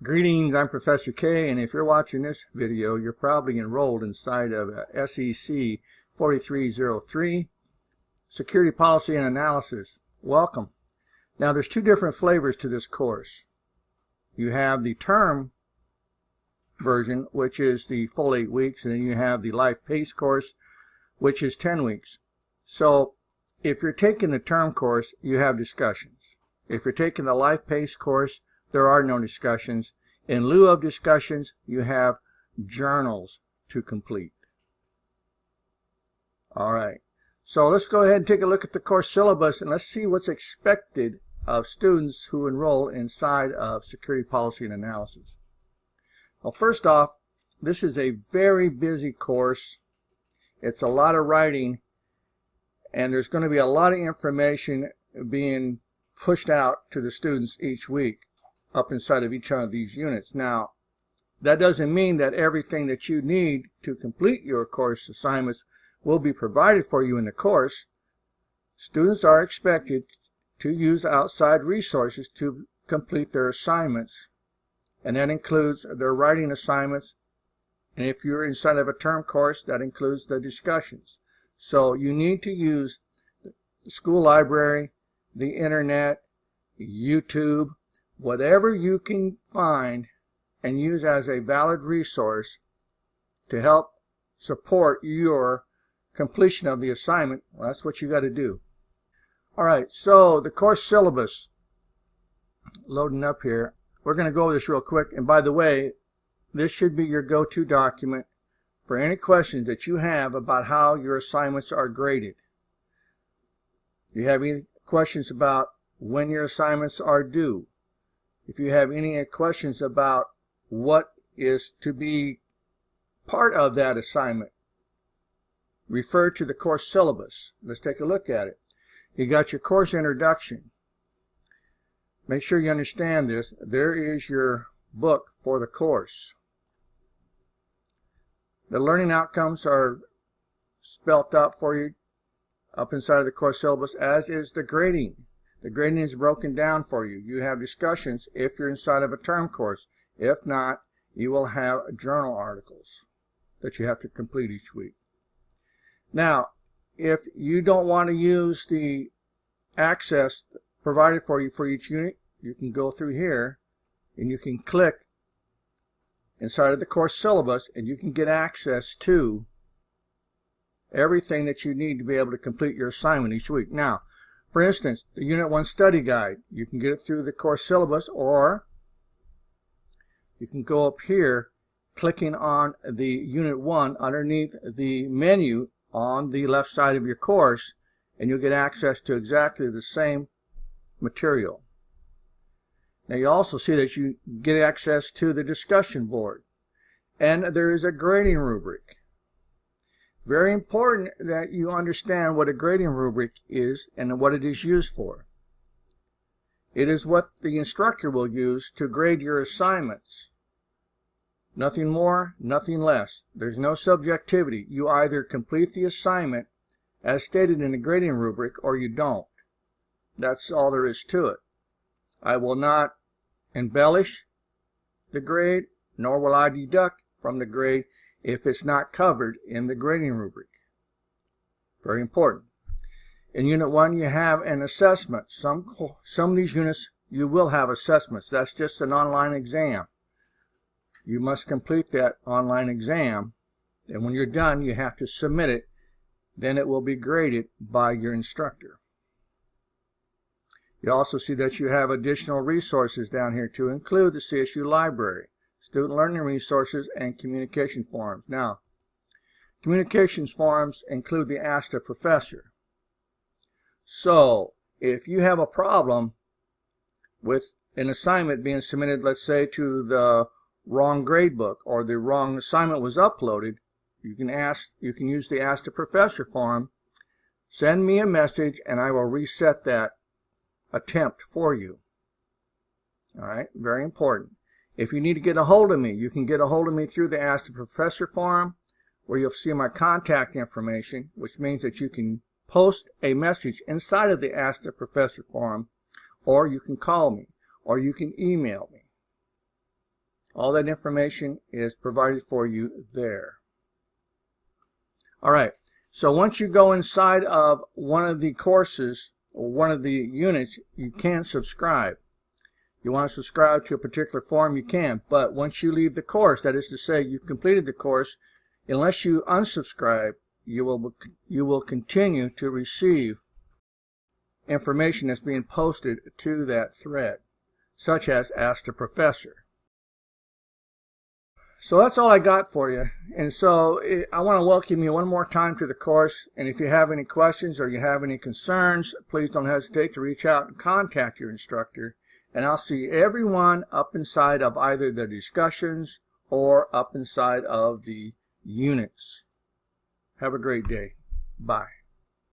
Greetings, I'm Professor K, and if you're watching this video, you're probably enrolled inside of SEC 4303, Security Policy and Analysis. Welcome. Now, there's two different flavors to this course. You have the term version, which is the full 8 weeks, and then you have the life pace course, which is 10 weeks. So, if you're taking the term course, you have discussions. If you're taking the life pace course, there are no discussions. In lieu of discussions, you have journals to complete. All right. So let's go ahead and take a look at the course syllabus and let's see what's expected of students who enroll inside of Security Policy and Analysis. Well, first off, this is a very busy course. It's a lot of writing, and there's going to be a lot of information being pushed out to the students each week up inside of each one of these units. Now, that doesn't mean that everything that you need to complete your course assignments will be provided for you in the course. Students are expected to use outside resources to complete their assignments, and that includes their writing assignments, and if you're inside of a term course, that includes the discussions. So you need to use the school library, the internet, YouTube, whatever you can find and use as a valid resource to help support your completion of the assignment. Well, that's what you got to do. All right, so the course syllabus, loading up here. We're going to go over this real quick. And by the way, this should be your go-to document for any questions that you have about how your assignments are graded. Do you have any questions about when your assignments are due? If you have any questions about what is to be part of that assignment, refer to the course syllabus. Let's take a look at it. You got your course introduction. Make sure you understand this. There is your book for the course. The learning outcomes are spelt out for you up inside of the course syllabus, as is the grading. The grading is broken down for you. You have discussions if you're inside of a term course. If not, you will have journal articles that you have to complete each week. Now, if you don't want to use the access provided for you for each unit, you can go through here and you can click inside of the course syllabus and you can get access to everything that you need to be able to complete your assignment each week. Now, for instance, the Unit 1 study guide, you can get it through the course syllabus, or you can go up here clicking on the Unit 1 underneath the menu on the left side of your course, and you'll get access to exactly the same material. Now, you also see that you get access to the discussion board, and there is a grading rubric. Very important that you understand what a grading rubric is and what it is used for. It is what the instructor will use to grade your assignments. Nothing more, nothing less. There's no subjectivity. You either complete the assignment as stated in the grading rubric or you don't. That's all there is to it. I will not embellish the grade, nor will I deduct from the grade if it's not covered in the grading rubric. Very important. In Unit 1, you have an assessment. Some of these units, you will have assessments. That's just an online exam. You must complete that online exam, and when you're done, you have to submit it. Then it will be graded by your instructor. You also see that you have additional resources down here to include the CSU library, student learning resources, and communication forums. Now, communications forums include the Ask the Professor. So, if you have a problem with an assignment being submitted, let's say, to the wrong grade book or the wrong assignment was uploaded, you can use the Ask the Professor forum. Send me a message and I will reset that attempt for you. All right, very important. If you need to get a hold of me, you can get a hold of me through the Ask the Professor forum, where you'll see my contact information, which means that you can post a message inside of the Ask the Professor forum, or you can call me, or you can email me. All that information is provided for you there. All right, so once you go inside of one of the courses or one of the units, you can subscribe. You want to subscribe to a particular forum, you can, but once you leave the course, that is to say you've completed the course, unless you unsubscribe, you will continue to receive information that's being posted to that thread, such as Ask the Professor. So that's all I got for you. And so I want to welcome you one more time to the course. And if you have any questions or you have any concerns, please don't hesitate to reach out and contact your instructor. And I'll see everyone up inside of either the discussions or up inside of the units. Have a great day. Bye.